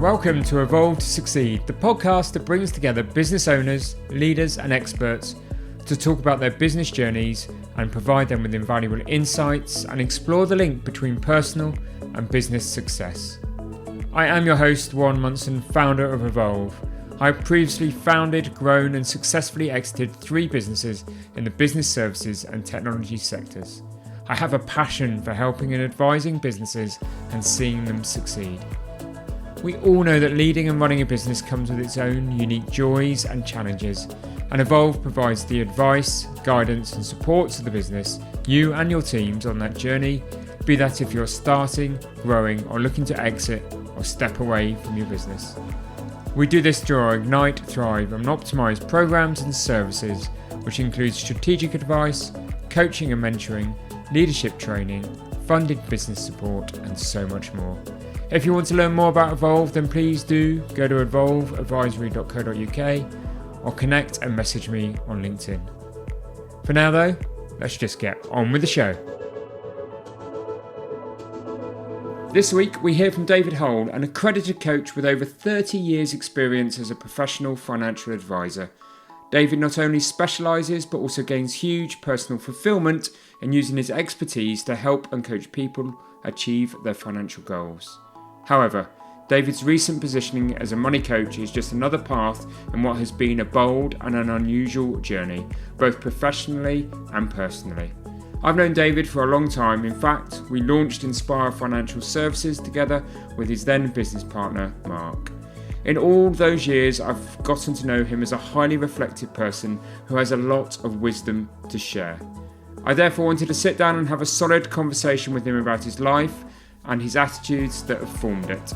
Welcome to Evolve to Succeed, the podcast that brings together business owners, leaders and experts to talk about their business journeys and provide them with invaluable insights and explore the link between personal and business success. I am your host, Warren Munson, founder of Evolve. I have previously founded, grown and successfully exited 3 businesses in the business services and technology sectors. I have a passion for helping and advising businesses and seeing them succeed. We all know that leading and running a business comes with its own unique joys and challenges, and Evolve provides the advice, guidance and support to the business, you and your teams on that journey, be that if you're starting, growing or looking to exit or step away from your business. We do this through our Ignite, Thrive and Optimise programs and services, which includes strategic advice, coaching and mentoring, leadership training, funded business support and so much more. If you want to learn more about Evolve, then please do go to evolveadvisory.co.uk or connect and message me on LinkedIn. For now though, let's just get on with the show. This week we hear from David Hull, an accredited coach with over 30 years experience as a professional financial advisor. David not only specialises but also gains huge personal fulfilment in using his expertise to help and coach people achieve their financial goals. However, David's recent positioning as a money coach is just another path in what has been a bold and an unusual journey, both professionally and personally. I've known David for a long time. In fact, we launched Inspire Financial Services together with his then business partner, Mark. In all those years, I've gotten to know him as a highly reflective person who has a lot of wisdom to share. I therefore wanted to sit down and have a solid conversation with him about his life and his attitudes that have formed it.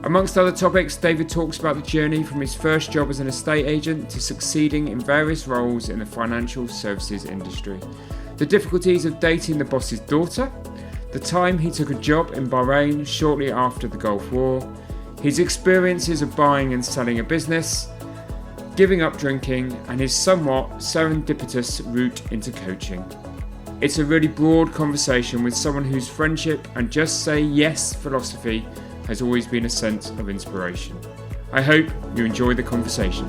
Amongst other topics, David talks about the journey from his first job as an estate agent to succeeding in various roles in the financial services industry, the difficulties of dating the boss's daughter, the time he took a job in Bahrain shortly after the Gulf War, his experiences of buying and selling a business, giving up drinking, and his somewhat serendipitous route into coaching. It's a really broad conversation with someone whose friendship and just say yes philosophy has always been a sense of inspiration. I hope you enjoy the conversation.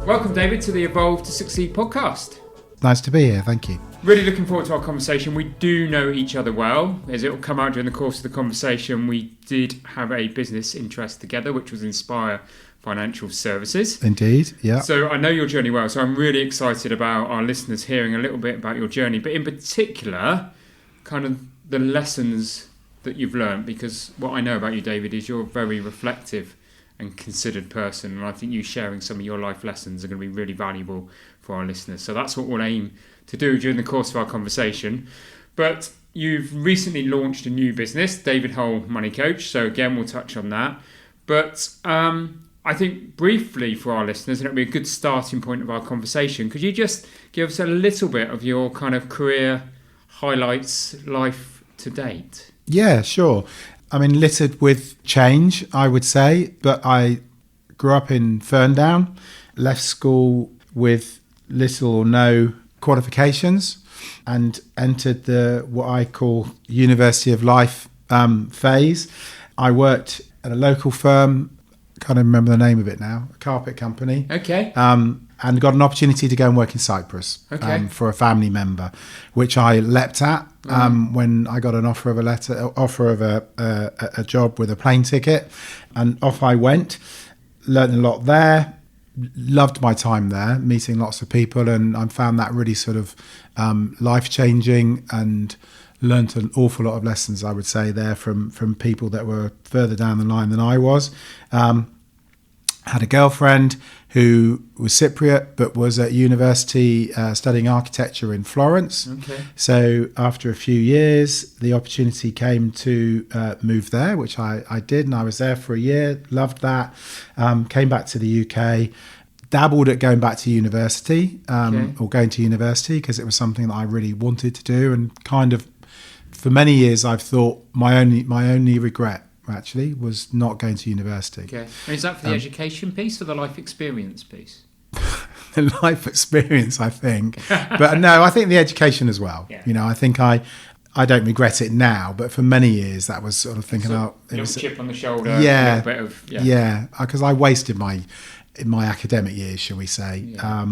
Welcome, David, to the Evolve to Succeed podcast. Nice to be here, thank you. Really looking forward to our conversation. We do know each other well. As it will come out during the course of the conversation, we did have a business interest together, which was Inspire Financial Services. Indeed, yeah. So I know your journey well, so I'm really excited about our listeners hearing a little bit about your journey, but in particular, kind of the lessons that you've learned, because what I know about you, David, is you're a very reflective and considered person, and I think you sharing some of your life lessons are going to be really valuable for our listeners. So that's what we'll aim to do during the course of our conversation. But you've recently launched a new business, David Hull Money Coach, so again we'll touch on that. But I think briefly for our listeners, and it'll be a good starting point of our conversation, could you just give us a little bit of your kind of career highlights, life to date? Yeah, sure. I mean, littered with change, I would say, but I grew up in Ferndown, left school with little or no qualifications and entered the what I call University of Life phase. I worked at a local firm, can't even remember the name of it now, a carpet company. Okay. And got an opportunity to go and work in Cyprus for a family member, which I leapt at when I got an offer of a job with a plane ticket, and off I went. Learned a lot there. Loved my time there, meeting lots of people, and I found that really sort of life-changing, and learnt an awful lot of lessons, I would say, there from people that were further down the line than I was. Had a girlfriend who was Cypriot but was at university studying architecture in Florence. Okay. So after a few years, the opportunity came to move there, which I did, and I was there for a year, loved that, came back to the UK, dabbled at going back to university or going to university because it was something that I really wanted to do, and kind of for many years I've thought my only regret actually was not going to university. Okay. And is that for the education piece or the life experience piece? The life experience, I think. But no, I think the education as well. Yeah. You know, I think I I don't regret it now, but for many years that was sort of thinking, So, it was chip on the shoulder. yeah, A little bit of because I wasted my academic years, shall we say. Yeah.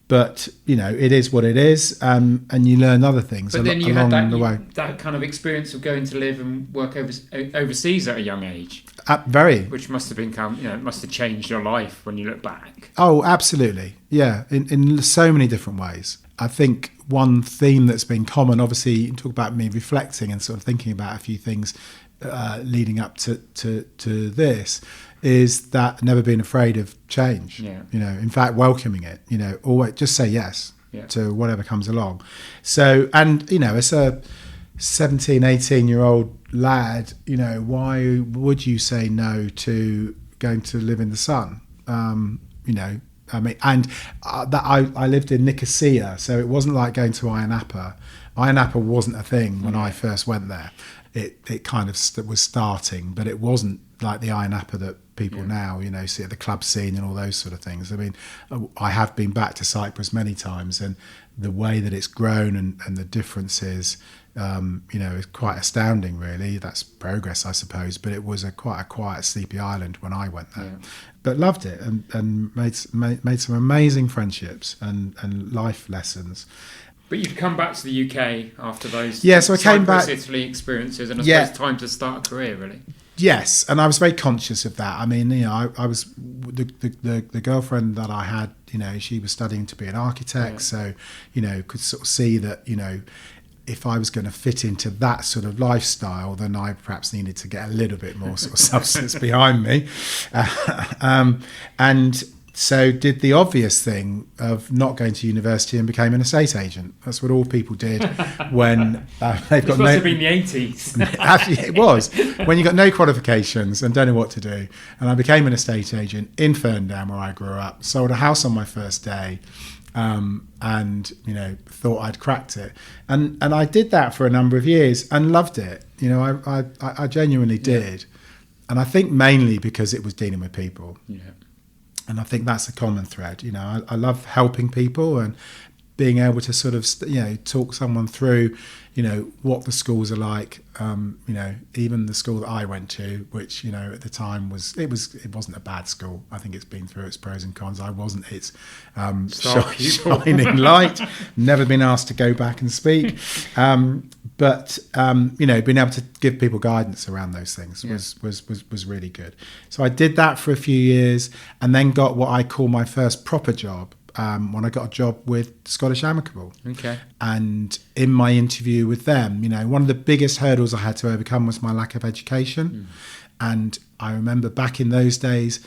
But it is what it is, and you learn other things But then you along had the way. that kind of experience of going to live and work overseas at a young age, Very. which must have it must have changed your life when you look back. Oh, absolutely. Yeah, in so many different ways. I think one theme that's been common, obviously, you talk about me reflecting and sort of thinking about a few things leading up to this, is that never being afraid of change. Yeah. In fact, welcoming it. Always just say yes to whatever comes along. So, and as a 17, 18-year-old lad, why would you say no to going to live in the sun? I mean, and that I lived in Nicosia, so it wasn't like going to Ayia Napa. Ayia Napa wasn't a thing when I first went there. It kind of was starting, but it wasn't like the Ayia Napa that people now, see at the club scene and all those sort of things. I mean, I have been back to Cyprus many times, and the way that it's grown and the differences, is quite astounding, really. That's progress, I suppose, but it was quite a quiet, sleepy island when I went there. Yeah. But loved it and made some amazing friendships and life lessons. But you'd come back to the UK after those so I came back, Italy experiences, and I suppose time to start a career, really. Yes, and I was very conscious of that. I mean, I was the girlfriend that I had. She was studying to be an architect, so could sort of see that if I was going to fit into that sort of lifestyle, then I perhaps needed to get a little bit more sort of substance behind me, and so did the obvious thing of not going to university and became an estate agent. That's what all people did when they've got no... It must have been the 80s. Actually, it was. When you got no qualifications and don't know what to do. And I became an estate agent in Ferndown, where I grew up, sold a house on my first day, and thought I'd cracked it. And I did that for a number of years and loved it. I genuinely did. And I think mainly because it was dealing with people. Yeah. And I think that's a common thread. I love helping people and being able to sort of, talk someone through, what the schools are like. Even the school that I went to, which, at the time it wasn't a bad school. I think it's been through its pros and cons. I wasn't its shining light. Never been asked to go back and speak. But being able to give people guidance around those things was really good. So I did that for a few years, and then got what I call my first proper job when I got a job with Scottish Amicable. Okay. And in my interview with them, one of the biggest hurdles I had to overcome was my lack of education. And I remember back in those days,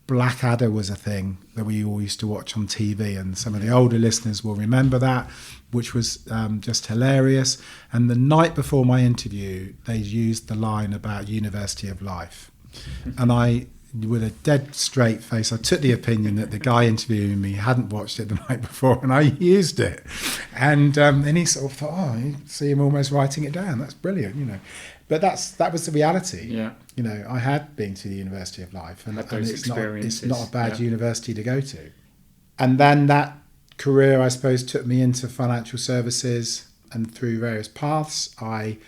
Blackadder was a thing that we all used to watch on TV, and some of the older listeners will remember that, which was just hilarious. And the night before my interview, they used the line about University of Life. And I, with a dead straight face, I took the opinion that the guy interviewing me hadn't watched it the night before, and I used it. And then he sort of thought, you see him almost writing it down. That's brilliant, But that was the reality. Yeah. I had been to the University of Life, and it's not a bad university to go to. And then that career, I suppose, took me into financial services, and through various paths, I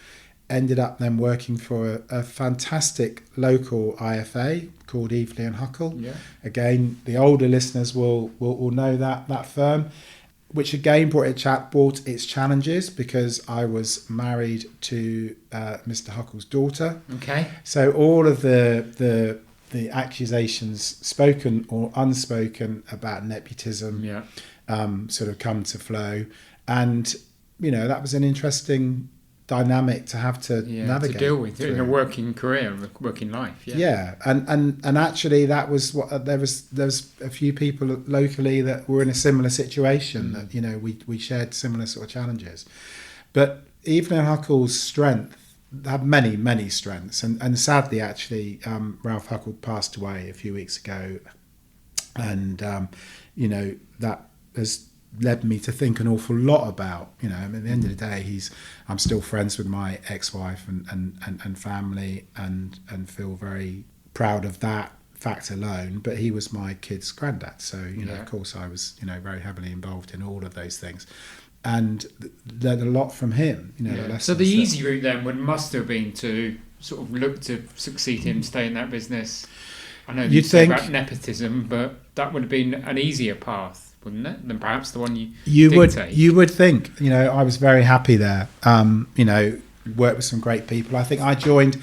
ended up then working for a fantastic local IFA called Eveley and Huckle. Yeah. Again, the older listeners will know that firm, which again brought its challenges, because I was married to Mr. Huckle's daughter. Okay. So all of the accusations, spoken or unspoken, about nepotism sort of come to flow. And, that was an interesting dynamic to have to navigate, to deal with in a working career, working life. And actually that was what there was a few people locally that were in a similar situation, that we shared similar sort of challenges. But Evelyn Huckle's strength had many strengths, and sadly actually Ralph Huckle passed away a few weeks ago, and that has led me to think an awful lot about, at the end of the day, I'm still friends with my ex-wife and family, and feel very proud of that fact alone. But he was my kid's granddad, so of course I was very heavily involved in all of those things. and learned a lot from him. The lessons. So the easy route then must have been to sort of look to succeed him, stay in that business. I know you say about nepotism, but that would have been an easier path, wouldn't it, than perhaps the one you would take? You would think. I was very happy there. Worked with some great people. I think I joined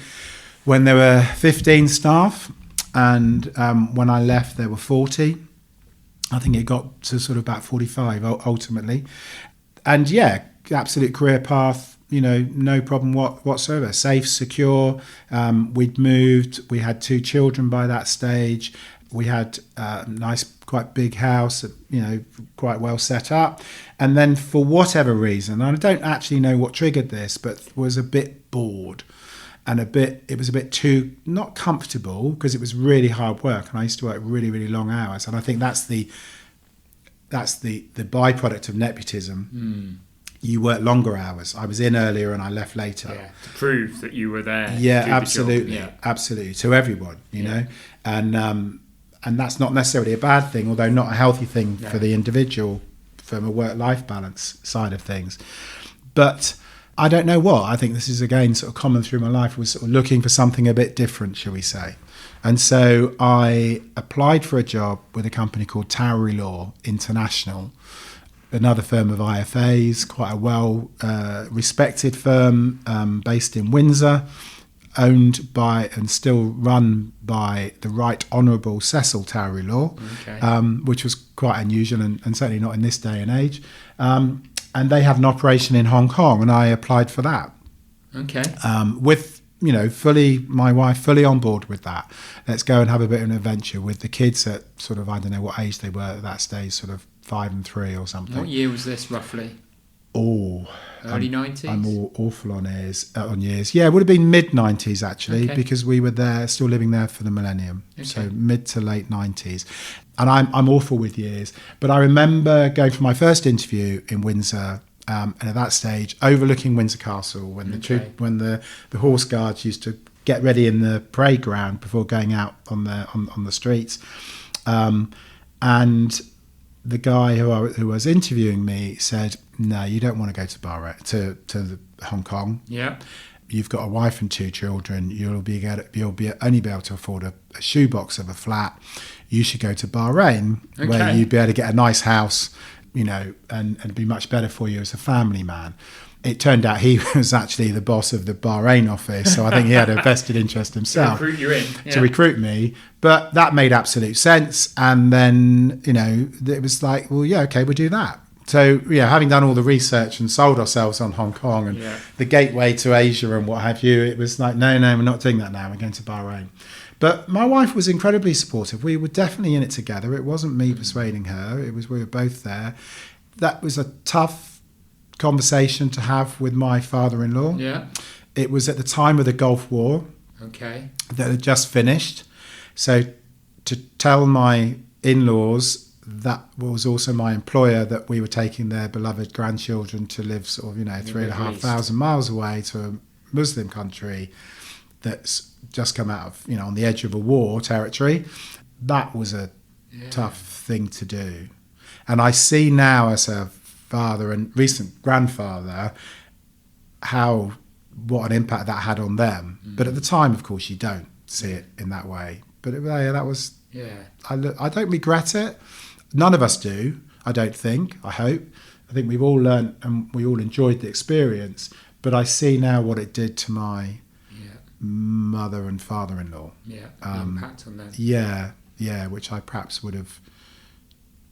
when there were 15 staff, and when I left there were 40. I think it got to sort of about 45 ultimately. And absolute career path, no problem whatsoever. Safe, secure. We'd moved. We had 2 children by that stage. We had a nice, quite big house, quite well set up. And then for whatever reason, and I don't actually know what triggered this, but was a bit bored. And it was a bit too not comfortable, because it was really hard work, and I used to work really, really long hours. And I think that's the byproduct of nepotism. You work longer hours. I was in earlier and I left later. Yeah, to prove that you were there. Yeah, absolutely, absolutely, to everyone, know, and that's not necessarily a bad thing, although not a healthy thing for the individual from a work-life balance side of things. But I don't know what. I think this is, again, sort of common through my life, was sort of looking for something a bit different, shall we say. And so I applied for a job with a company called Towery Law International, another firm of IFAs, quite a well-respected firm based in Windsor, owned by and still run by the Right Honourable Cecil Towery Law, which was quite unusual and certainly not in this day and age. And they have an operation in Hong Kong, and I applied for that. Okay. With, my wife fully on board with that. Let's go and have a bit of an adventure with the kids at sort of, I don't know what age they were at that stage, sort of 5 and 3 or something. What year was this roughly? Early 90s? I'm awful on years. Yeah, it would have been mid-90s actually, because we were there, still living there for the millennium. Okay. So mid to late 90s. And I'm awful with years. But I remember going for my first interview in Windsor, and at that stage, overlooking Windsor Castle, when the horse guards used to get ready in the parade ground before going out on the streets. And the guy who was interviewing me said, "No, you don't want to go to Bahrain, to Hong Kong. Yeah, you've got a wife and 2 children. You'll only be able to afford a shoebox of a flat. You should go to Bahrain, where you'd be able to get a nice house, and be much better for you as a family man." It turned out he was actually the boss of the Bahrain office, so I think he had a vested interest himself to recruit you in, to recruit me. But that made absolute sense. And then, it was like, well, yeah, okay, we'll do that. So, having done all the research and sold ourselves on Hong Kong and the gateway to Asia and what have you, it was like, no, we're not doing that now. We're going to Bahrain. But my wife was incredibly supportive. We were definitely in it together. It wasn't me persuading her. We were both there. That was a tough conversation to have with my father-in-law. Yeah. It was at the time of the Gulf War. Okay. That had just finished. So to tell my in-laws, that was also my employer, that we were taking their beloved grandchildren to live sort of, 3,500 miles away to a Muslim country that's just come out of, on the edge of a war territory. That was a tough thing to do. And I see now, as a father and recent grandfather, what an impact that had on them. But at the time, of course, you don't see it in that way. But that was, I don't regret it. None of us do, I don't think, I hope. I think we've all learnt and we all enjoyed the experience. But I see now what it did to my mother and father-in-law. Yeah, the impact on them. Yeah, which I perhaps would have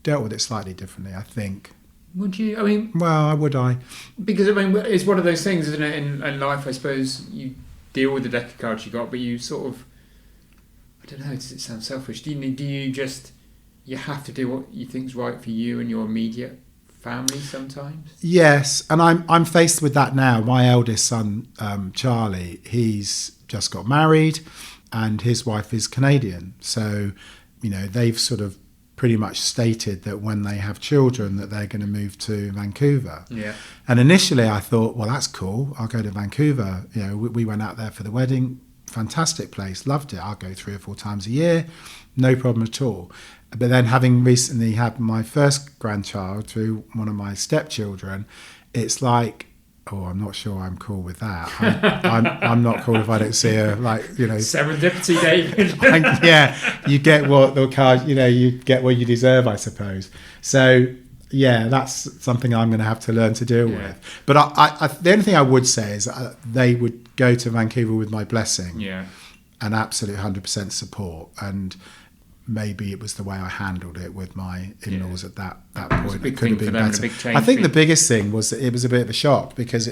dealt with it slightly differently, I think. Would you? I mean... Well, would I? Because, it's one of those things, isn't it, in life, I suppose. You deal with the deck of cards you got, but you sort of... I don't know, does it sound selfish? Do you just... You have to do what you think's right for you and your immediate family sometimes? Yes, and I'm faced with that now. My eldest son, Charlie, he's just got married, and his wife is Canadian. So, they've sort of pretty much stated that when they have children that they're going to move to Vancouver. Yeah. And initially I thought, well, that's cool. I'll go to Vancouver. We went out there for the wedding fantastic place, loved it. I'll go 3 or 4 times a year, no problem at all. But then having recently had my first grandchild through one of my stepchildren, it's like, oh, I'm not sure I'm cool with that. I'm not cool if I don't see her, Serendipity, David. You get what the card, you get what you deserve, I suppose. So, yeah, that's something I'm going to have to learn to deal with. But I the only thing I would say is they would go to Vancouver with my blessing. Yeah. And absolute 100% support. And maybe it was the way I handled it with my in-laws at that point. It could have been better. I think the biggest thing was that it was a bit of a shock, because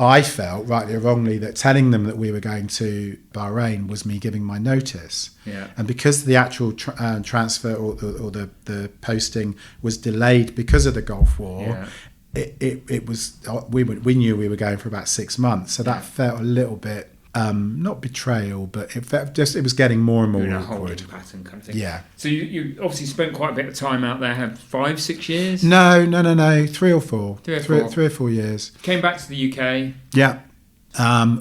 I felt, rightly or wrongly, that telling them that we were going to Bahrain was me giving my notice. Yeah. And because the actual transfer or the posting was delayed because of the Gulf War, it was we knew we were going for about 6 months. So that felt a little bit, not betrayal, but it was getting more and more awkward. Holding pattern kind of thing. Yeah. So you obviously spent quite a bit of time out there. Had 5-6 years? No. 3 or 4. 3 or 4 years. Came back to the UK. Yeah.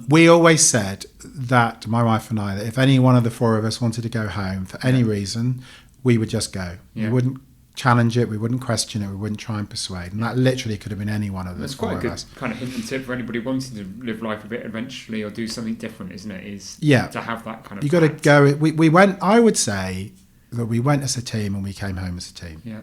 We always said that, my wife and I, that if any one of the 4 of us wanted to go home for any reason, we would just go. Yeah. We wouldn't challenge it, we wouldn't question it, we wouldn't try and persuade. And that literally could have been any one of the 4 of us. That's quite a good kind of hint and tip for anybody wanting to live life a bit eventually or do something different, isn't it? To have that kind of... You got to go... We went... I would say that we went as a team and we came home as a team. Yeah.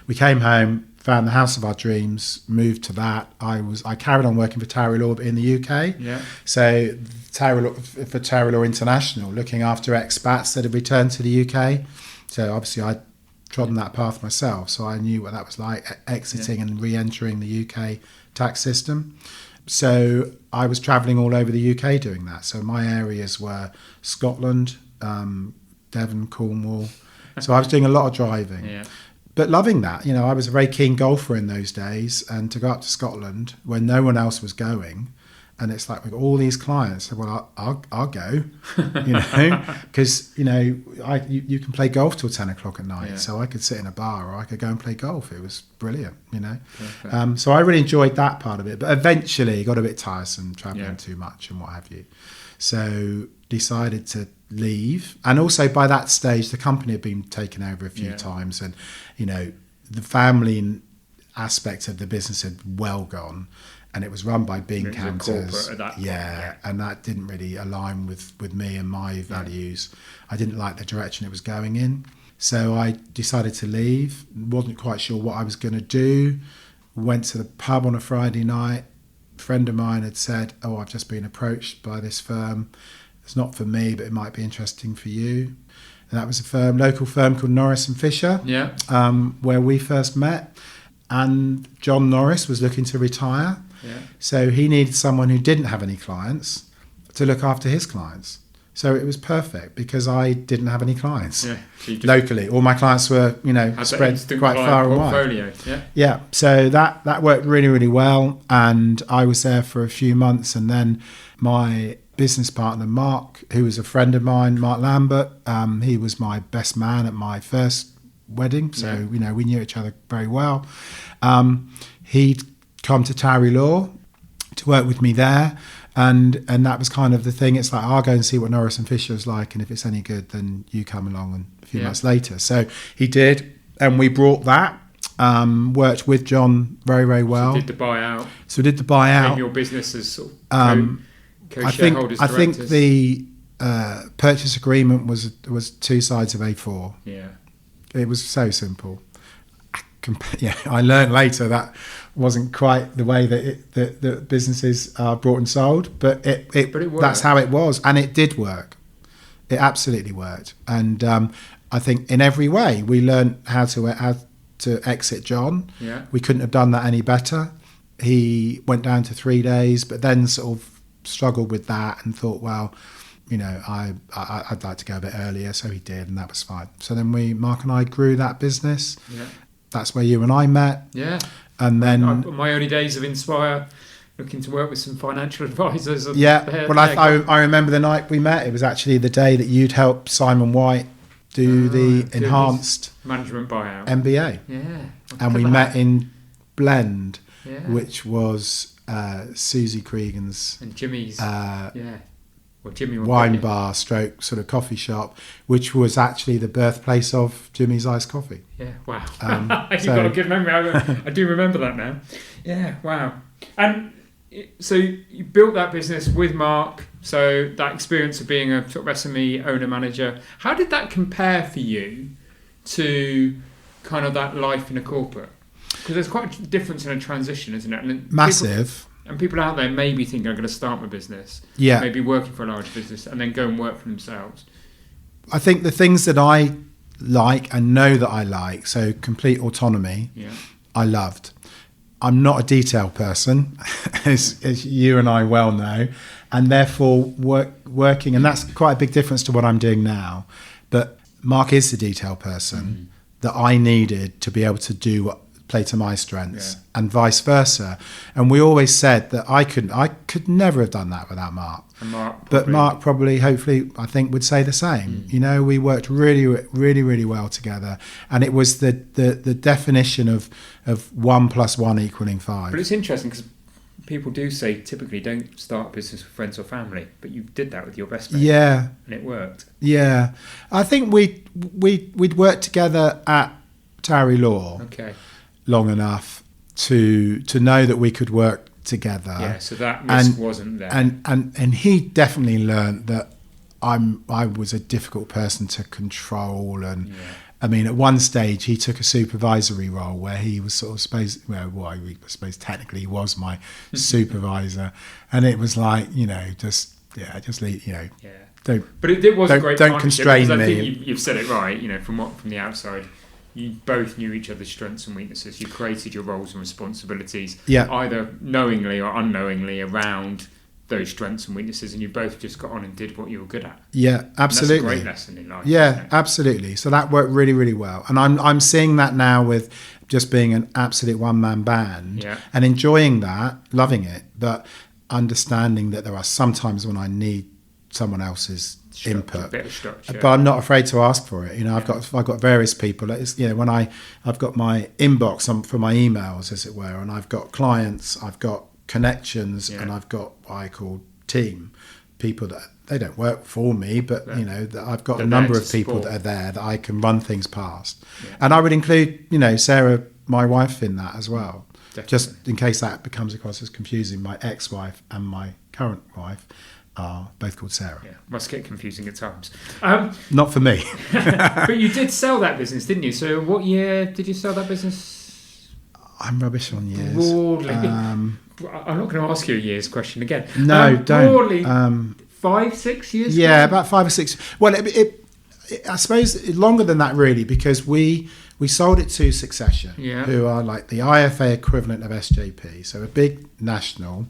We came home, found the house of our dreams, moved to that. I carried on working for Towery Law in the UK. Yeah. So for Towery Law International, looking after expats that had returned to the UK. So obviously I'd trodden that path myself, so I knew what that was like, exiting and re-entering the UK tax system. So I was travelling all over the UK doing that. So my areas were Scotland, Devon, Cornwall. So I was doing a lot of driving. Yeah. But loving that. I was a very keen golfer in those days, and to go up to Scotland when no one else was going, and it's like, we've got all these clients. So, well, I'll go, because you can play golf till 10 o'clock at night. So I could sit in a bar or I could go and play golf. It was brilliant, So I really enjoyed that part of it. But eventually, it got a bit tiresome, traveling too much and what have you. So decided to leave. And also by that stage, the company had been taken over a few times, and the family aspect of the business had well gone. And it was run by bean counters. At that point, and that didn't really align with me and my values. I didn't like the direction it was going in. So I decided to leave. Wasn't quite sure what I was going to do. Went to the pub on a Friday night. A friend of mine had said, "Oh, I've just been approached by this firm. It's not for me, but it might be interesting for you." And that was a local firm called Norris and Fisher, where we first met. And John Norris was looking to retire. Yeah. So he needed someone who didn't have any clients to look after his clients. So it was perfect, because I didn't have any clients locally. All my clients were, spread quite far and wide. Yeah. So that worked really, really well. And I was there for a few months. And then my business partner, Mark, who was a friend of mine, Mark Lambert, he was my best man at my first wedding. So, we knew each other very well. He'd come to Towery Law to work with me there, and that was kind of the thing. It's like, I'll go and see what Norris and Fisher is like, and if it's any good, then you come along. And a few months later, so he did, and we brought that. Worked with John very, very well. So did the buyout. In your business as sort of co-shareholders, I think the purchase agreement was 2 sides of A4. Yeah. It was so simple. I learned later that wasn't quite the way that businesses are brought and sold, but it that's how it was, and it did work. It absolutely worked, and I think in every way we learned how to exit John. Yeah. We couldn't have done that any better. He went down to 3 days, but then sort of struggled with that and thought, well, I'd like to go a bit earlier, so he did, and that was fine. So then Mark and I grew that business. Yeah. That's where you and I met. Yeah. And then my early days of Inspire, looking to work with some financial advisors. I remember the night we met. It was actually the day that you'd helped Simon White do the enhanced management buyout MBA. Yeah. And we met in Blend, yeah. which was Susie Cregan's and Jimmy's Well, Jimmy wine bar stroke sort of coffee shop, which was actually the birthplace of Jimmy's Iced Coffee. Yeah, wow. You've got a good memory. I do remember that now. Yeah, wow. And so you built that business with Mark, so that experience of being a sort of SME owner-manager, how did that compare for you to kind of that life in a corporate? Because there's quite a difference in a transition, isn't it? And Massive. People out there maybe think I'm going to start my business, maybe working for a large business, and then go and work for themselves. I think the things that I like and know that I like, so complete autonomy, I loved. I'm not a detail person, as you and I well know, and therefore working, and that's quite a big difference to what I'm doing now. But Mark is the detail person that I needed to be able to play to my strengths, and vice versa. And we always said that I could never have done that without Mark. But Mark probably, hopefully, I think would say the same. You know, we worked really, really, really well together, and it was the definition of 1 + 1 = 5. But it's interesting because people do say typically don't start a business with friends or family, but you did that with your best mate. Yeah, and it worked. Yeah, I think we'd worked together at Towery Law. Okay. Long enough to know that we could work together. Yeah, so that risk wasn't there. And he definitely learned that I was a difficult person to control. And I mean, at one stage he took a supervisory role where he was sort of supposed, I suppose technically he was my supervisor, and it was like, just leave, don't. But it was a great don't constrain me. I think you've said it right. From the outside. You both knew each other's strengths and weaknesses. You created your roles and responsibilities, either knowingly or unknowingly, around those strengths and weaknesses, and you both just got on and did what you were good at. Yeah, absolutely. And that's a great lesson in life. Yeah, absolutely. So that worked really, really well, and I'm seeing that now with just being an absolute one-man band, and enjoying that, loving it, but understanding that there are some times when I need someone else's input, but I'm not afraid to ask for it. I've got various people. When I've got my inbox for my emails, as it were, and I've got clients, I've got connections, and I've got what I call team people that they don't work for me, but that I've got a number of people that are there that I can run things past, and I would include Sarah, my wife, in that as well. Definitely. Just in case that becomes across as confusing. My ex-wife and my current wife are both called Sarah. Yeah, must get confusing at times. Not for me. But you did sell that business, didn't you? So what year did you sell that business? I'm rubbish on years. Broadly. I'm not going to ask you a year's question again. No, don't. Broadly, 5-6 years ago? Yeah, about 5 or 6. Well, it I suppose longer than that, really, because we sold it to Succession, who are like the IFA equivalent of SJP, so a big national.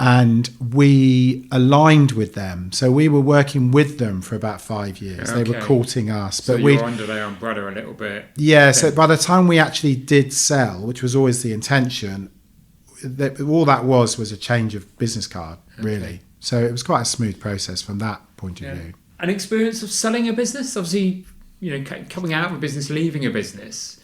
And we aligned with them, so we were working with them for about 5 years. They were courting us, but we were under their umbrella a little bit. Yeah, so by the time we actually did sell, which was always the intention, all that was a change of business card, really. So it was quite a smooth process from that point of view. An experience of selling a business, obviously, coming out of a business, leaving a business.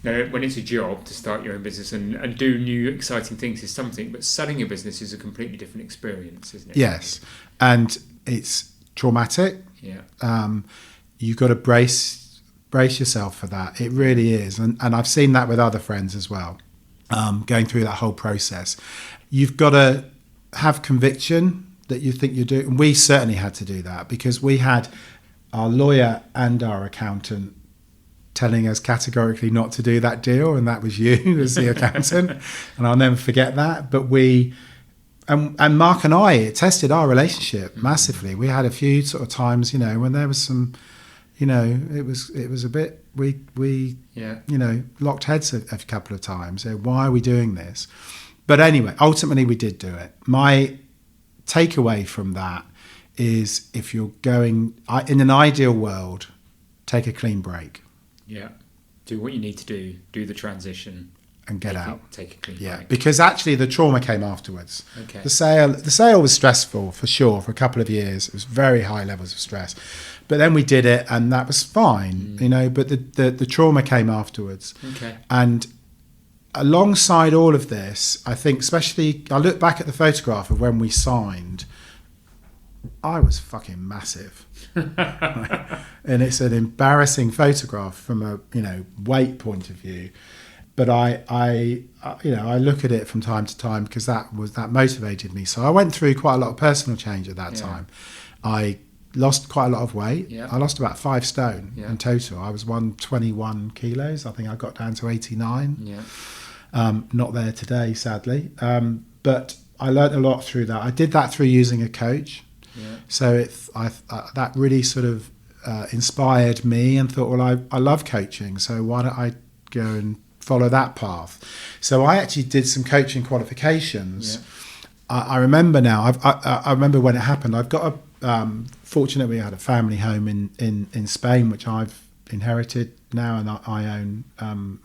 When it's a job to start your own business and do new exciting things is something, but selling a business is a completely different experience, isn't it? Yes, and it's traumatic. Yeah. You've got to brace yourself for that. It really is, and I've seen that with other friends as well. Going through that whole process, you've got to have conviction that you think you're doing. And we certainly had to do that because we had our lawyer and our accountant telling us categorically not to do that deal, and that was you as the accountant, and I'll never forget that. But and Mark and I, it tested our relationship massively. We had a few sort of times, when there was some, it was a bit, we locked heads a couple of times. Why are we doing this? But anyway, ultimately we did do it. My takeaway from that is, if you're going in an ideal world, take a clean break. Yeah, do what you need to do the transition, and get out. Take a clean break. Because actually the trauma came afterwards. Okay. The sale was stressful for sure for a couple of years. It was very high levels of stress, but then we did it, and that was fine. But the trauma came afterwards. Okay. And alongside all of this, I think, especially I look back at the photograph of when we signed. I was fucking massive. And it's an embarrassing photograph from a, weight point of view. But I look at it from time to time because that motivated me. So I went through quite a lot of personal change at that time. I lost quite a lot of weight. Yeah. I lost about 5 stone in total. I was 121 kilos. I think I got down to 89. Yeah. Not there today, sadly. But I learnt a lot through that. I did that through using a coach. Yeah. So that really sort of inspired me and thought, well, I love coaching. So why don't I go and follow that path? So I actually did some coaching qualifications. Yeah. I remember now. I remember when it happened. I've got fortunately, I had a family home in Spain, which I've inherited now, and I own.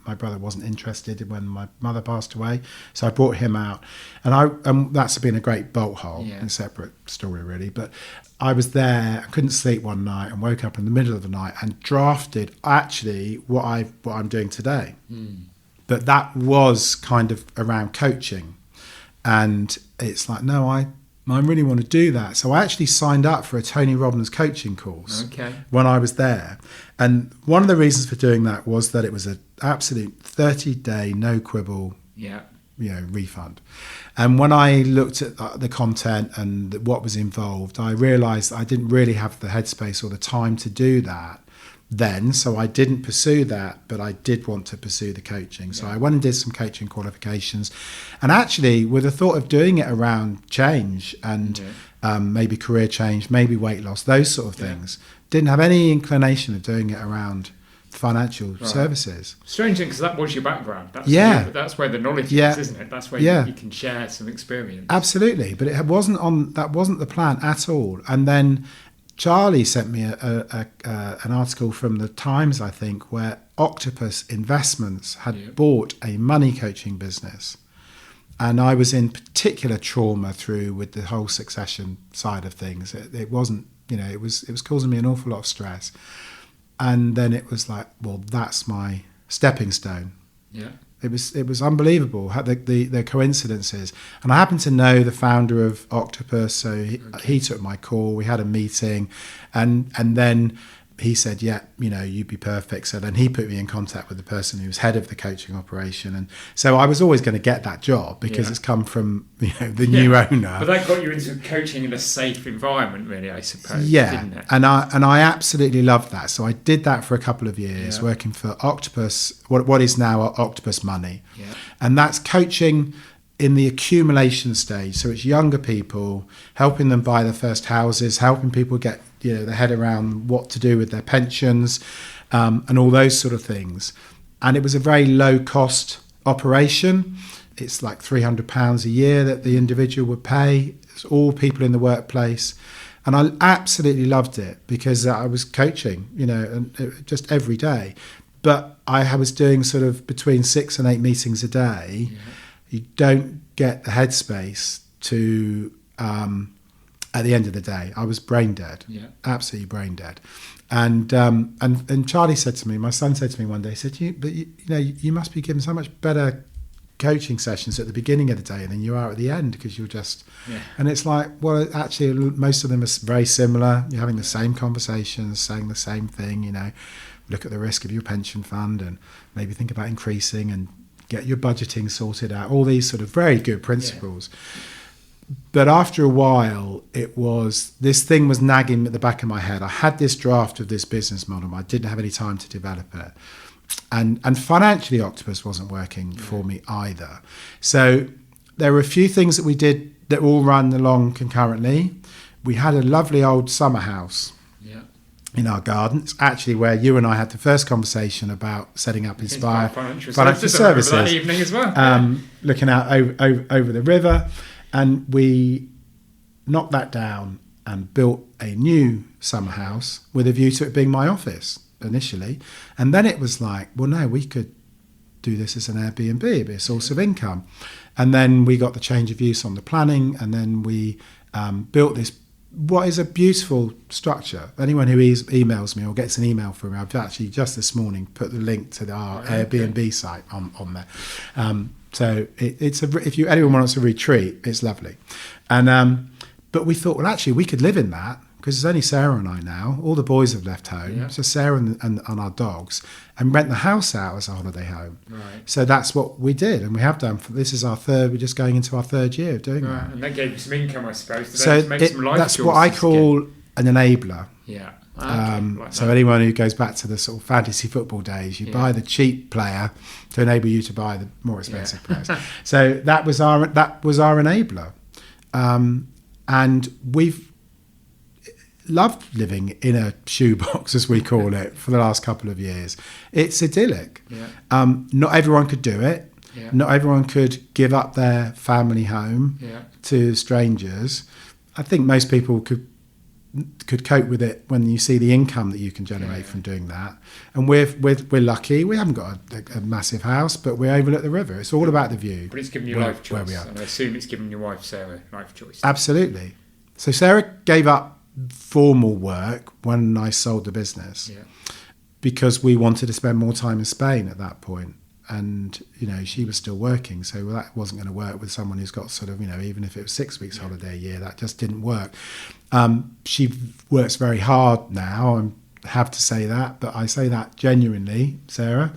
My brother wasn't interested when my mother passed away, so I brought him out, and that's been a great bolt hole. Yeah. A separate story, really. But I was there. I couldn't sleep one night, and woke up in the middle of the night and drafted actually what I'm doing today. But that was kind of around coaching, and it's like, no, I really want to do that. So I actually signed up for a Tony Robbins coaching course when I was there. And one of the reasons for doing that was that it was an absolute 30-day, no quibble, refund. And when I looked at the content and what was involved, I realised I didn't really have the headspace or the time to do that then. So I didn't pursue that, but I did want to pursue the coaching. So I went and did some coaching qualifications, and actually with the thought of doing it around change and maybe career change, maybe weight loss, those sort of things. Didn't have any inclination of doing it around financial services. Strange thing, because that was your background. That's where the knowledge is, isn't it? That's where you can share some experience. Absolutely, but that wasn't the plan at all. And then Charlie sent me an article from the Times, I think, where Octopus Investments had bought a money coaching business. And I was in particular trauma with the whole succession side of things. It wasn't, it was causing me an awful lot of stress. And then it was like, well, that's my stepping stone. Yeah. It was unbelievable, the coincidences. And I happened to know the founder of Octopus, so he took my call. We had a meeting, and then he said, you'd be perfect. So then he put me in contact with the person who was head of the coaching operation. And so I was always going to get that job because it's come from the new owner. But that got you into coaching in a safe environment, really, I suppose, didn't it? And I absolutely loved that. So I did that for a couple of years, working for Octopus, what is now Octopus Money. Yeah. And that's coaching in the accumulation stage. So it's younger people, helping them buy their first houses, helping people get their head around what to do with their pensions, and all those sort of things. And it was a very low cost operation. It's like £300 a year that the individual would pay. It's all people in the workplace. And I absolutely loved it because I was coaching, and just every day. But I was doing sort of between 6 and 8 meetings a day. Yeah. You don't get the headspace to, at the end of the day, I was brain dead, absolutely brain dead. And Charlie said to me, my son said to me one day, he said, you must be given so much better coaching sessions at the beginning of the day than you are at the end because you're just, and it's like, well, actually, most of them are very similar. You're having the same conversations, saying the same thing, look at the risk of your pension fund and maybe think about increasing and get your budgeting sorted out, all these sort of very good principles. Yeah. But after a while, this thing was nagging at the back of my head. I had this draft of this business model, but I didn't have any time to develop it. And financially, Octopus wasn't working for me either. So there were a few things that we did that all ran along concurrently. We had a lovely old summer house in our garden. It's actually where you and I had the first conversation about setting up Inspire Financial Services. That evening as well. Looking out over the river. And we knocked that down and built a new summer house with a view to it being my office initially. And then it was like, well, no, we could do this as an Airbnb, it'd be a source of income. And then we got the change of use on the planning, and then we built this, what is a beautiful structure. Anyone who emails me or gets an email from me, I've actually just this morning put the link to our Airbnb site on there. So it's if anyone wants a retreat, it's lovely. And But we thought, well, actually, we could live in that because it's only Sarah and I now. All the boys have left home. Yeah. So Sarah and our dogs, and rent the house out as a holiday home. Right. So that's what we did, and we have done. This is we're just going into our third year of doing Right. that. And that gave you some income, I suppose. So To make some life that's what I choices call an enabler. again. Yeah. Like So that. anyone who goes back to the sort of fantasy football days, you buy the cheap player to enable you to buy the more expensive players. So that was our enabler, and we've loved living in a shoebox, as we call it, for the last couple of years. It's idyllic. Yeah. Not everyone could do it. Yeah. Not everyone could give up their family home Yeah. to strangers. I think most people could cope with it when you see the income that you can generate from doing that. And we're lucky. We haven't got a massive house, but we overlook the river. It's all about the view. But it's given you where- life choice. where we are. And I assume it's given your wife, Sarah, life choice. Absolutely. So Sarah gave up formal work when I sold the business Yeah. because we wanted to spend more time in Spain at that point. And, she was still working. So that wasn't going to work with someone who's got sort of, even if it was 6 weeks holiday a year, that just didn't work. She works very hard now. I have to say that, but I say that genuinely, Sarah,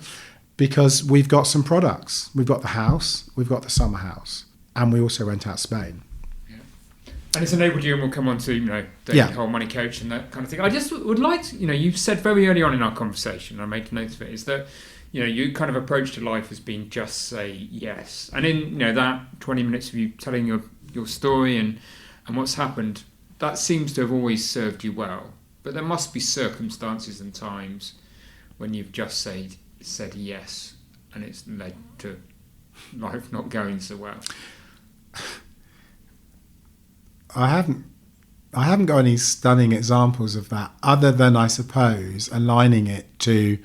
because we've got some products. We've got the house, we've got the summer house, and we also rent out Spain. And it's enabled you, and we'll come on to, David Whole Money Coach and that kind of thing. I just would like to, you said very early on in our conversation, and I made a note of it, is that, you kind of approach to life as being just say yes. And in, that 20 minutes of you telling your story and what's happened, that seems to have always served you well. But there must be circumstances and times when you've just said yes, and it's led to life not going so well. I haven't got any stunning examples of that, other than, I suppose, aligning it to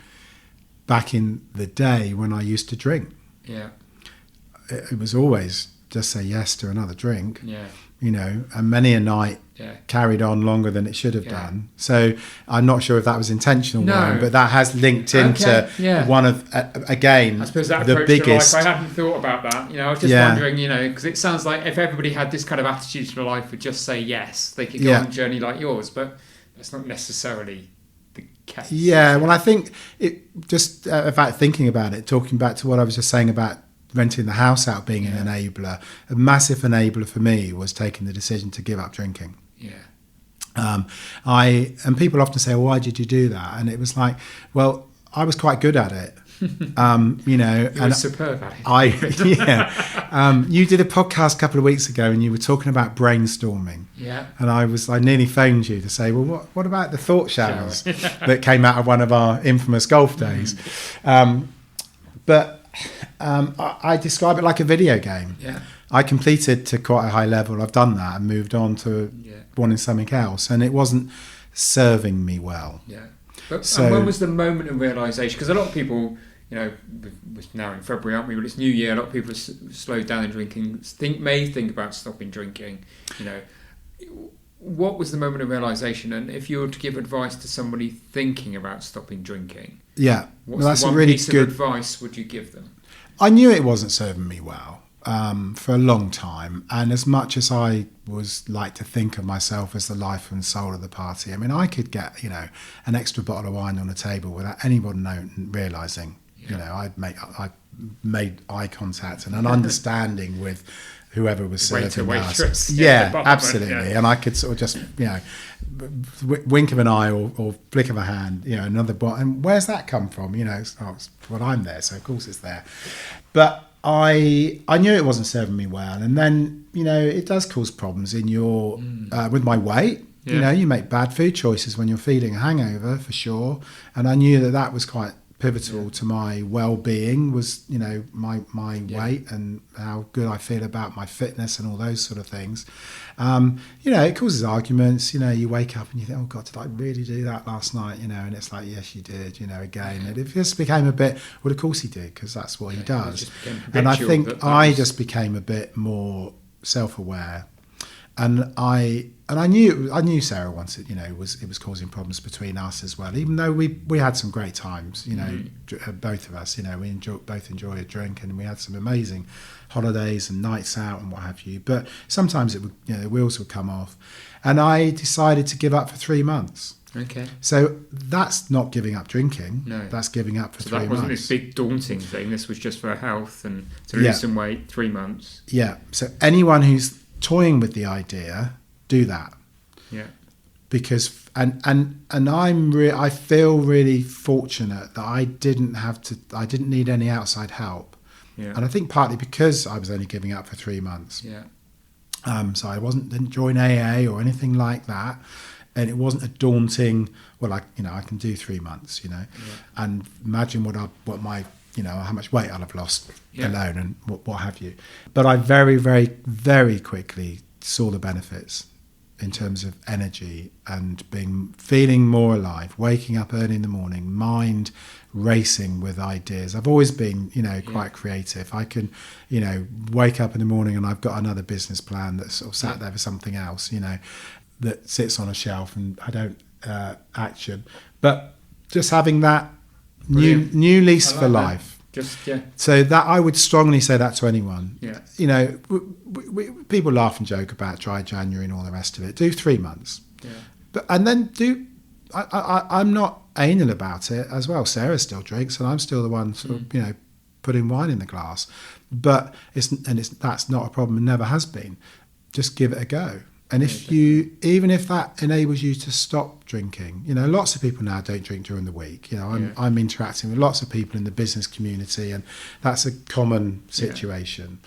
back in the day when I used to drink. Yeah. It was always just say yes to another drink. Yeah. And many a night carried on longer than it should have done. So I'm not sure if that was intentional, Warren, but that has linked into one of, again, I suppose that the approach biggest. to life, I hadn't thought about that. I was just wondering, because it sounds like if everybody had this kind of attitude to life, would just say yes, they could go on a journey like yours, but that's not necessarily the case. Yeah, well, I think it just, in fact, thinking about it, talking back to what I was just saying about renting the house out being an enabler, a massive enabler for me was taking the decision to give up drinking. Yeah. And people often say, well, why did you do that? And it was like, well, I was quite good at it. You were superb at it. You did a podcast a couple of weeks ago and you were talking about brainstorming. Yeah. And I nearly phoned you to say, well, what about the thought showers that came out of one of our infamous golf days? But I describe it like a video game. Yeah. I completed to quite a high level. I've done that and moved on to wanting something else, and it wasn't serving me well. Yeah. And when was the moment of realisation? Because a lot of people, we're now in February, aren't we? But it's New Year. A lot of people have slowed down in drinking. May think about stopping drinking. What was the moment of realisation? And if you were to give advice to somebody thinking about stopping drinking, that's the one a really piece good of advice would you give them? I knew it wasn't serving me well for a long time, and as much as I was like to think of myself as the life and soul of the party, I mean, I could get an extra bottle of wine on the table without anybody realising. I made eye contact and an understanding with whoever was serving us. Absolutely. And I could sort of just wink of an eye or flick of a hand, another bottle. And where's that come from? It's well, I'm there, so of course it's there. But I knew it wasn't serving me well, and then it does cause problems in your with my weight. You make bad food choices when you're feeling a hangover, for sure. And I knew that was quite pivotal to my well-being, was my weight and how good I feel about my fitness and all those sort of things. It causes arguments. You wake up and you think, oh God, did I really do that last night? And it's like, yes, you did. Again, and it just became a bit. Well, of course he did, because that's what he does. And I think I just became a bit more self-aware. And I knew Sarah once it was causing problems between us as well. Even though we had some great times, both of us, we both enjoy a drink, and we had some amazing holidays and nights out and what have you. But sometimes it would, the wheels would come off, and I decided to give up for 3 months. Okay. So that's not giving up drinking. No. That's giving up for 3 months. So that wasn't this big daunting thing. This was just for health and to lose some weight. 3 months. Yeah. So anyone who's toying with the idea, do that. Yeah. Because I feel really fortunate that I didn't need any outside help. Yeah. And I think partly because I was only giving up for 3 months. Yeah. So I didn't join AA or anything like that. And it wasn't a daunting, I can do 3 months, and imagine what my, how much weight I'll have lost alone and what have you. But I very, very, very quickly saw the benefits in terms of energy and feeling more alive, waking up early in the morning, mind racing with ideas. I've always been, quite creative. I can, wake up in the morning and I've got another business plan that's sort of sat there for something else, that sits on a shelf and I don't action. But just having that new lease for life. So that I would strongly say that to anyone. Yeah. People laugh and joke about dry January and all the rest of it. Do 3 months. Yeah. And then I'm not anal about it as well. Sarah still drinks and I'm still the one sort of, putting wine in the glass. But that's not a problem and never has been. Just give it a go. And even if that enables you to stop drinking, lots of people now don't drink during the week. I'm interacting with lots of people in the business community, and that's a common situation.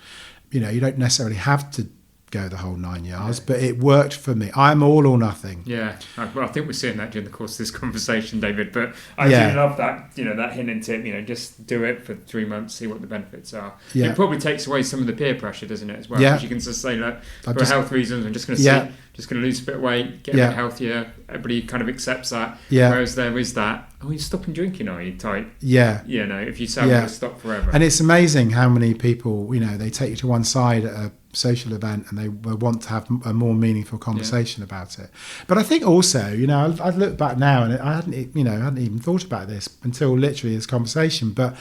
You don't necessarily have to go the whole 9 yards, but it worked for me. I'm all or nothing. Yeah, well, I think we're seeing that during the course of this conversation, David. But I do love that, that hint and tip. Just do it for 3 months, see what the benefits are. Yeah. It probably takes away some of the peer pressure, doesn't it, as well? Yeah. Because you can just say, look, for health reasons, I'm just going to just going to lose a bit of weight, get a bit healthier. Everybody kind of accepts that. Yeah. Whereas there is that, you're stopping drinking, are you? Type. Yeah. If you say I'm going to stop forever. And it's amazing how many people, they take you to one side at a social event and they want to have a more meaningful conversation about it. But I think also, I've looked back now and I hadn't even thought about this until literally this conversation. But,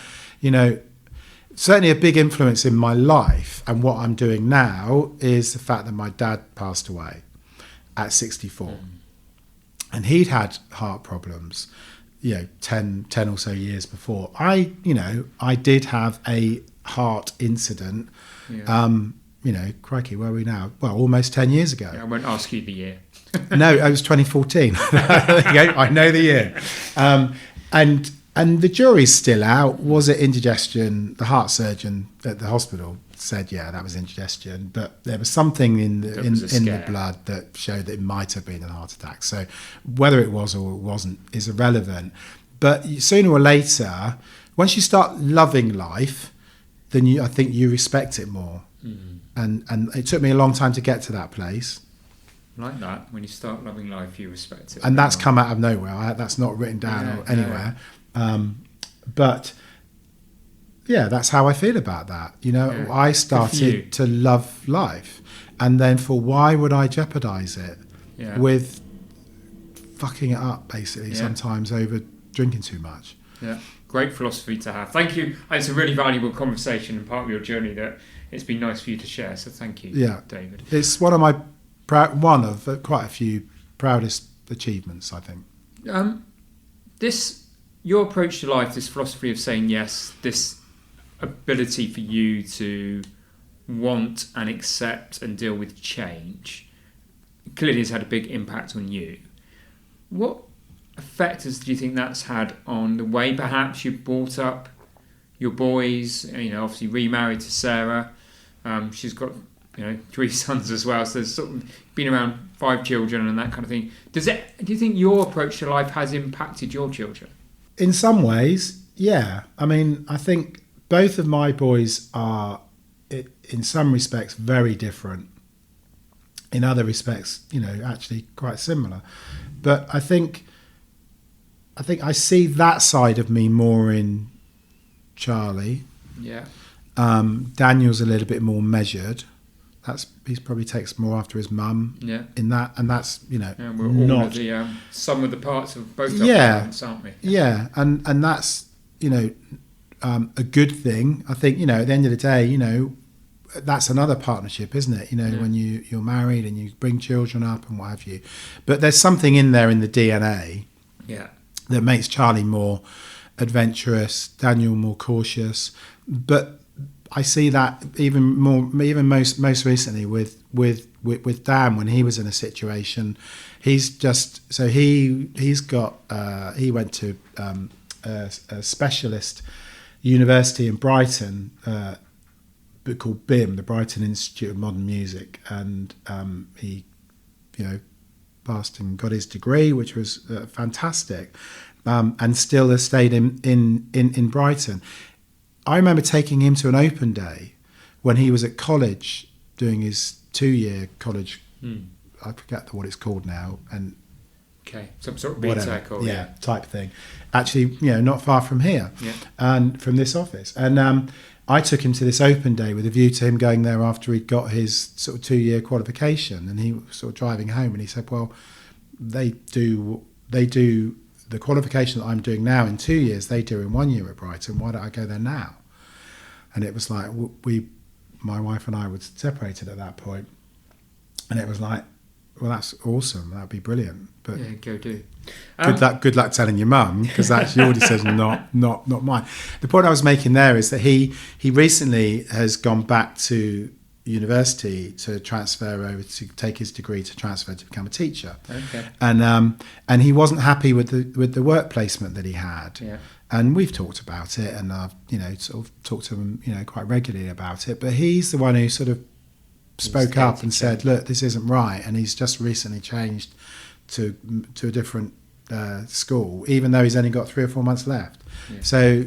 certainly a big influence in my life and what I'm doing now is the fact that my dad passed away at 64. And he'd had heart problems, 10 or so years before. I did have a heart incident. Crikey, where are we now? Well, almost 10 years ago. I won't ask you the year. No, it was 2014. I know the year. And the jury's still out. Was it indigestion? The heart surgeon at the hospital said, that was indigestion. But there was something in the blood that showed that it might have been a heart attack. So whether it was or it wasn't is irrelevant. But sooner or later, once you start loving life, then I think you respect it more. And it took me a long time to get to that place. Like that, when you start loving life, you respect it. And that's come out of nowhere. That's not written down or anywhere. But that's how I feel about that. I started to love life, and then why would I jeopardize it with fucking it up basically sometimes over drinking too much? Yeah, great philosophy to have. Thank you. It's a really valuable conversation and part of your journey that it's been nice for you to share. So thank you, David. It's one of my one of quite a few proudest achievements, I think. Your approach to life, this philosophy of saying yes, this ability for you to want and accept and deal with change, clearly has had a big impact on you. What effect do you think that's had on the way perhaps you brought up your boys? Obviously remarried to Sarah. She's got 3 sons as well, so there's sort of been around 5 children and that kind of thing. Do you think your approach to life has impacted your children? In some ways, yeah. I mean, I think both of my boys are, in some respects, very different. In other respects, actually quite similar. But I think I see that side of me more in Charlie. Yeah. Daniel's a little bit more measured. he probably takes more after his mum. Yeah. In that, and that's And we're all of the sum of the parts of both our parents, aren't we? Yeah, and that's a good thing. I think at the end of the day, that's another partnership, isn't it? When you're married and you bring children up and what have you. But there's something in there in the DNA that makes Charlie more adventurous, Daniel more cautious. But I see that even most recently with Dan, when he was in a situation, he went to a specialist university in Brighton, called BIM, the Brighton Institute of Modern Music, and he, passed and got his degree, which was fantastic, and still has stayed in Brighton. I remember taking him to an open day when he was at college doing his 2-year college. I forget what it's called now, and some sort of BTEC or type thing. Actually, not far from here, and from this office, and. I took him to this open day with a view to him going there after he'd got his sort of 2-year qualification, and he was sort of driving home, and he said, "Well, they do the qualification that I'm doing now in 2 years. They do in 1 year at Brighton. Why don't I go there now?" And it was like my wife and I were separated at that point, and it was like, well, that's awesome. That'd be brilliant. But go do. Good luck telling your mum, because that's your decision, not mine. The point I was making there is that he recently has gone back to university to transfer over to take his degree, to transfer to become a teacher. Okay. And he wasn't happy with the work placement that he had. Yeah. And we've talked about it, and I've sort of talked to him quite regularly about it. But he's the one who sort of spoke up and said, "Look, this isn't right," and he's just recently changed to a different school, even though he's only got 3 or 4 months left. Yeah. So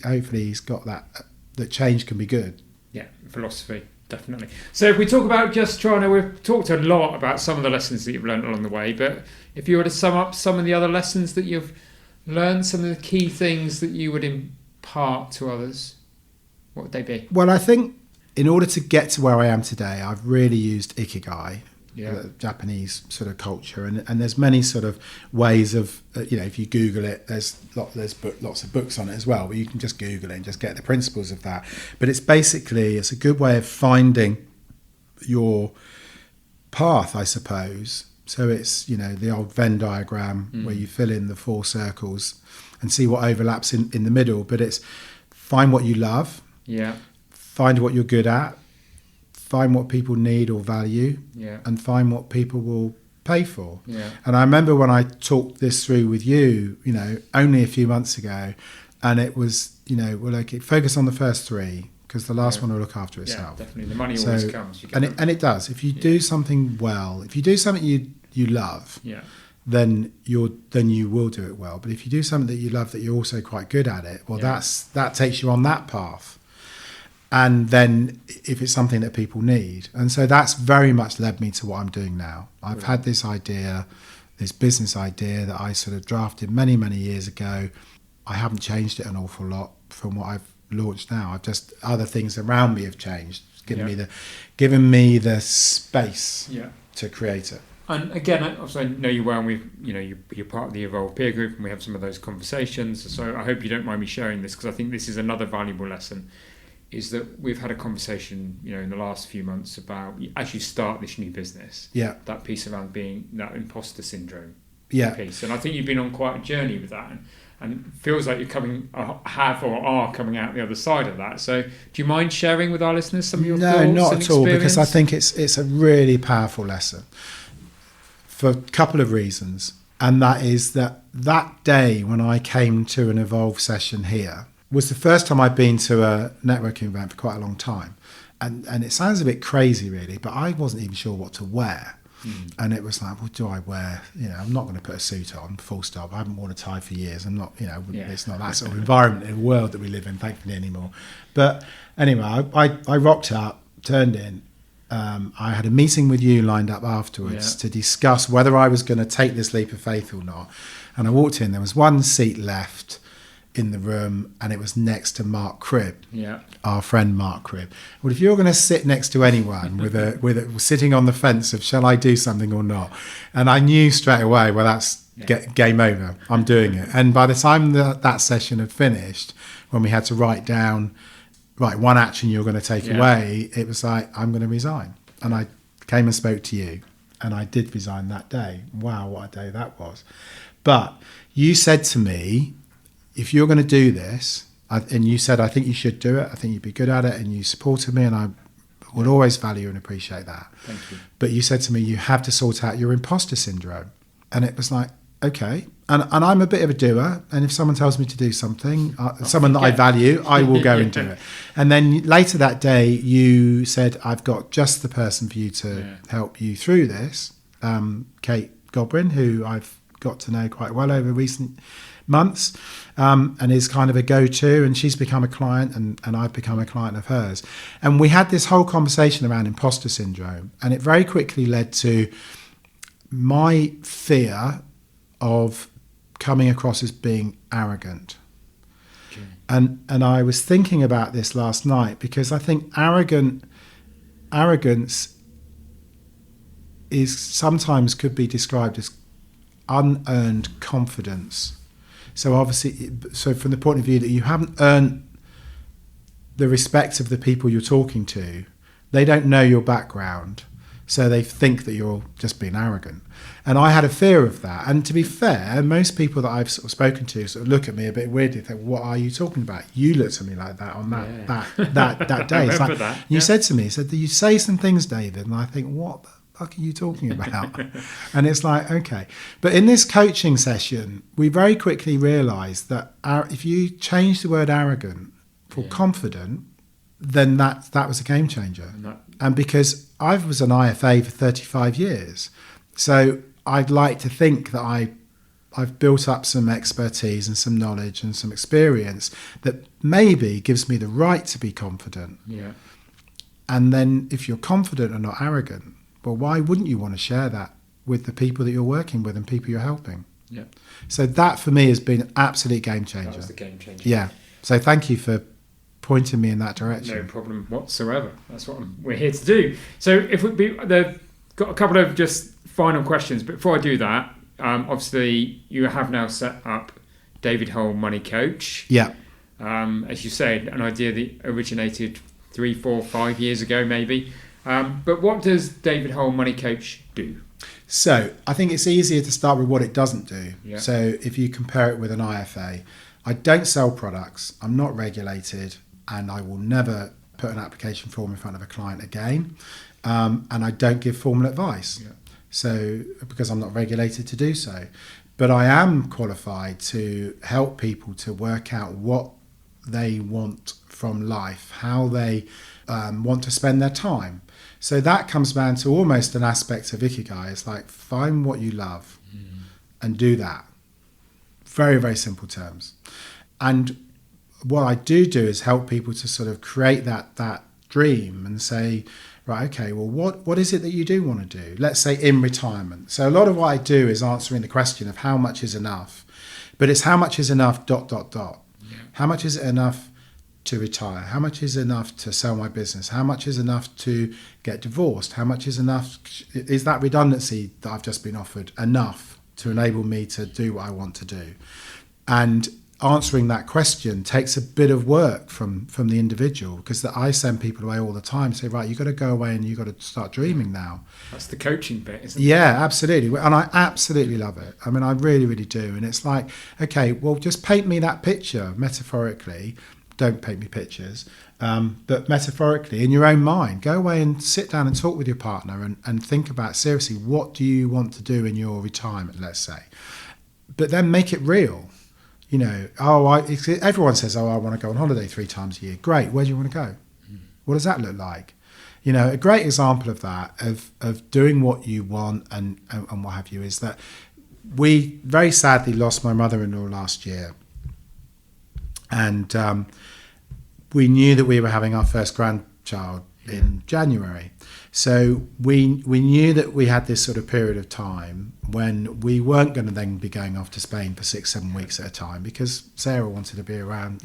hopefully he's got that change can be good. Yeah, philosophy, definitely. So if we talk about we've talked a lot about some of the lessons that you've learned along the way, but if you were to sum up some of the other lessons that you've learned, some of the key things that you would impart to others, what would they be? Well, I think in order to get to where I am today, I've really used Ikigai, the Japanese sort of culture, and there's many sort of ways of, if you Google it, there's lots of books on it as well, but you can just Google it and just get the principles of that. But it's a good way of finding your path, I suppose. So it's, the old Venn diagram where you fill in the 4 circles and see what overlaps in the middle. But it's find what you love. Yeah. Find what you're good at, find what people need or value, and find what people will pay for. Yeah. And I remember when I talked this through with you, only a few months ago, and it was, focus on the first 3, because the last one will look after itself. Yeah, definitely. The money always comes. And it does. If you do something well, if you do something you love, then you will do it well. But if you do something that you love that you're also quite good at it, well, that takes you on that path. And then if it's something that people need. And so that's very much led me to what I'm doing now. I've had this business idea that I sort of drafted many, many years ago. I haven't changed it an awful lot from what I've launched now. I've just, other things around me have changed, given me the space to create it. And again, I know you well, and you're part of the Evolve peer group, and we have some of those conversations. So I hope you don't mind me sharing this, because I think this is another valuable lesson. Is that we've had a conversation, in the last few months about, as you start this new business, that piece around being that imposter syndrome piece. And I think you've been on quite a journey with that, and it feels like you're are coming out the other side of that. So do you mind sharing with our listeners some of your thoughts? No, not at all, because I think it's a really powerful lesson for a couple of reasons. And that is that day when I came to an Evolve session here, was the first time I'd been to a networking event for quite a long time. And it sounds a bit crazy, really, but I wasn't even sure what to wear. And it was like, what do I wear? I'm not going to put a suit on, full stop. I haven't worn a tie for years. I'm not, it's not that sort of environment in the world that we live in, thankfully, anymore. But anyway, I rocked up, turned in. I had a meeting with you lined up afterwards to discuss whether I was going to take this leap of faith or not. And I walked in, there was one seat left in the room, and it was next to Mark Cribb, Yeah. our friend Mark Cribb. Well, if you're going to sit next to anyone with sitting on the fence of shall I do something or not, and I knew straight away, well, that's game over. I'm doing it. And by the time that session had finished, when we had to write down, right, one action you're going to take away, it was like, I'm going to resign. And I came and spoke to you, and I did resign that day. Wow, what a day that was. But you said to me, if you're going to do this, and you said, I think you should do it, I think you'd be good at it, and you supported me, and I would always value and appreciate that. Thank you. But you said to me, you have to sort out your imposter syndrome. And it was like, okay. And I'm a bit of a doer, and if someone tells me to do something, someone that I value, I will go and do it. And then later that day, you said, I've got just the person for you to help you through this, Kate Godwin, who I've got to know quite well over recent months, and is kind of a go-to, and she's become a client, and I've become a client of hers. And we had this whole conversation around imposter syndrome, and it very quickly led to my fear of coming across as being arrogant. Okay. And I was thinking about this last night, because I think arrogance is sometimes could be described as unearned confidence. So obviously, from the point of view that you haven't earned the respect of the people you're talking to, they don't know your background, so they think that you're just being arrogant. And I had a fear of that. And to be fair, most people that I've sort of spoken to sort of look at me a bit weirdly, think, what are you talking about? You looked at me like that on that day. I it's like, remember that. You said to me, you say some things, David, and I think, what the fuck are you talking about? And it's like, okay. But in this coaching session, we very quickly realised that if you change the word arrogant for confident, then that was a game changer. And because I was an IFA for 35 years, so I'd like to think that I've built up some expertise and some knowledge and some experience that maybe gives me the right to be confident. Yeah. And then if you're confident and not arrogant, well, why wouldn't you want to share that with the people that you're working with and people you're helping? Yeah. So that for me has been an absolute game changer. That was the game changer. Yeah. So thank you for pointing me in that direction. No problem whatsoever. That's what we're here to do. So if they've got a couple of just final questions, but before I do that, obviously you have now set up David Hole Money Coach. Yeah. As you said, an idea that originated 3, 4, 5 years ago maybe. But what does David Hole Money Coach do? So I think it's easier to start with what it doesn't do. Yeah. So if you compare it with an IFA, I don't sell products, I'm not regulated, and I will never put an application form in front of a client again. And I don't give formal advice. Yeah. So because I'm not regulated to do so. But I am qualified to help people to work out what they want from life, how they want to spend their time. So that comes down to almost an aspect of Ikigai. It's like, find what you love and do that. Very, very simple terms. And what I do is help people to sort of create that dream and say, right, okay, well, what is it that you do want to do? Let's say in retirement. So a lot of what I do is answering the question of how much is enough. But it's how much is enough ... Yeah. How much is it enough to retire? How much is enough to sell my business? How much is enough to get divorced? How much is enough? Is that redundancy that I've just been offered enough to enable me to do what I want to do? And answering that question takes a bit of work from the individual, because I send people away all the time, say, right, you've got to go away and you've got to start dreaming now. That's the coaching bit, isn't it? Yeah, absolutely. And I absolutely love it. I mean, I really, really do. And it's like, okay, well, just paint me that picture metaphorically. Don't paint me pictures, but metaphorically in your own mind. Go away and sit down and talk with your partner and think about, seriously, what do you want to do in your retirement, let's say. But then make it real. You know, everyone says, I want to go on holiday 3 times a year. Great. Where do you want to go? What does that look like? You know, a great example of that, of doing what you want and what have you, is that we very sadly lost my mother-in-law last year. And we knew that we were having our first grandchild in January. So we knew that we had this sort of period of time when we weren't going to then be going off to Spain for 6-7 weeks at a time, because Sarah wanted to be around,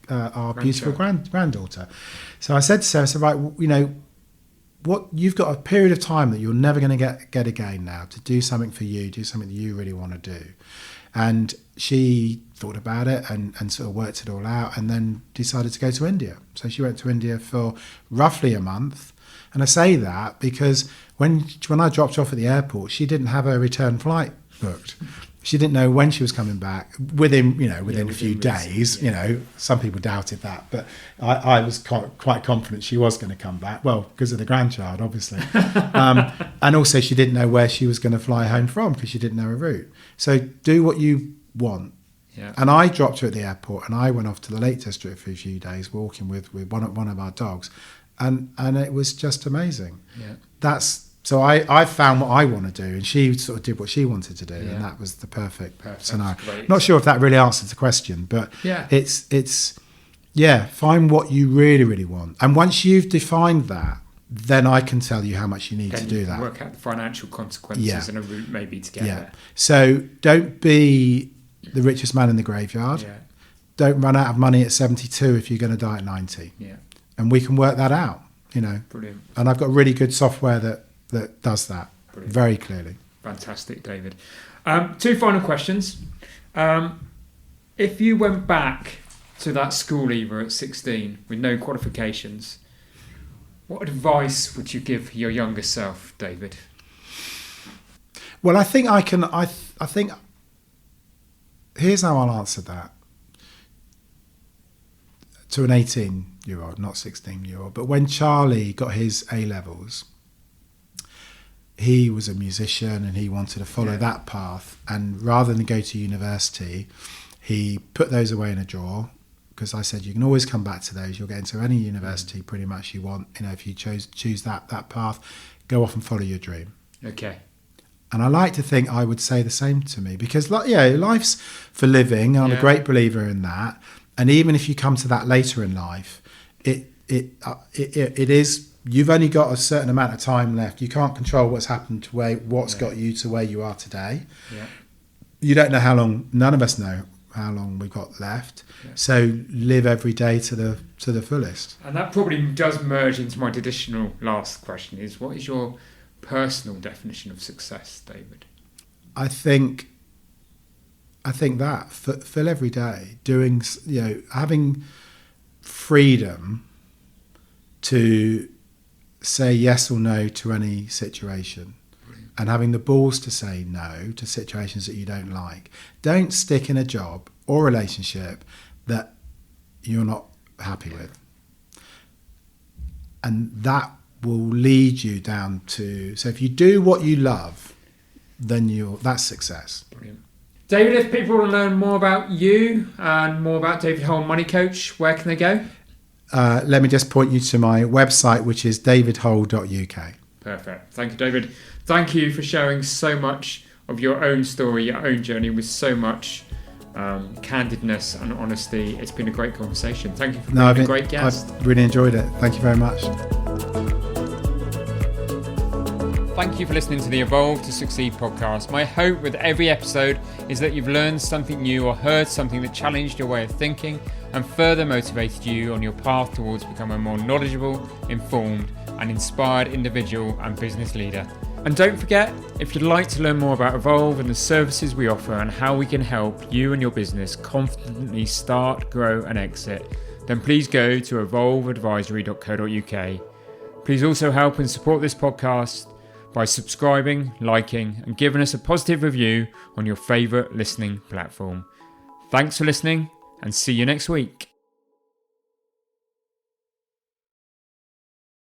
our beautiful granddaughter. So I said to Sarah, right, what you've got a period of time that you're never going to get again now to do something for you, do something that you really want to do. And she thought about it and sort of worked it all out, and then decided to go to India. So she went to India for roughly a month. And I say that because when I dropped off at the airport, she didn't have a return flight booked. She didn't know when she was coming back. Within a few days. Some people doubted that, but I was quite confident she was going to come back. Well, because of the grandchild, obviously, and also she didn't know where she was going to fly home from because she didn't know a route. So do what you want. Yeah. And I dropped her at the airport, and I went off to the Lake District for a few days, walking with one of our dogs, and it was just amazing. Yeah. So I found what I want to do, and she sort of did what she wanted to do, and that was the perfect scenario. Not sure if that really answers the question, but it's find what you really, really want. And once you've defined that, then I can tell you how much you need to do that. Work out the financial consequences and a route maybe to get there. So don't be the richest man in the graveyard. Yeah. Don't run out of money at 72 if you're going to die at 90. Yeah. And we can work that out, Brilliant. And I've got really good software that does that. Brilliant. Very clearly. Fantastic, David. 2 final questions. If you went back to that school leaver at 16 with no qualifications, what advice would you give your younger self, David? Well, I think I think here's how I'll answer that. To an 18-year-old, not 16-year-old. But when Charlie got his A-levels, he was a musician and he wanted to follow that path. And rather than go to university, he put those away in a drawer, because I said, you can always come back to those. You'll get into any university pretty much you want. If you choose that path, go off and follow your dream. Okay. And I like to think I would say the same to me, because life's for living. I'm a great believer in that. And even if you come to that later in life, it is, you've only got a certain amount of time left. You can't control what's happened to what's got you to where you are today. Yeah. You don't know how long. None of us know how long we've got left. Yeah. So live every day to the fullest. And that probably does merge into my traditional last question: is what is your personal definition of success, David? I think that fill every day doing, having freedom to say yes or no to any situation. Brilliant. And having the balls to say no to situations that you don't like. Don't stick in a job or relationship that you're not happy with. And that will lead you down to, so if you do what you love, then that's success. Brilliant. David, if people want to learn more about you and more about David Hole Money Coach, where can they go? Let me just point you to my website, which is davidhole.uk. Perfect. Thank you, David. Thank you for sharing so much of your own story, your own journey, with so much candidness and honesty. It's been a great conversation. Thank you for being a great guest. I've really enjoyed it. Thank you very much. Thank you for listening to the Evolve to Succeed podcast. My hope with every episode is that you've learned something new or heard something that challenged your way of thinking and further motivated you on your path towards becoming a more knowledgeable, informed and inspired individual and business leader. And don't forget, if you'd like to learn more about Evolve and the services we offer and how we can help you and your business confidently start, grow and exit, then please go to evolveadvisory.co.uk. Please also help and support this podcast by subscribing, liking and giving us a positive review on your favourite listening platform. Thanks for listening and see you next week.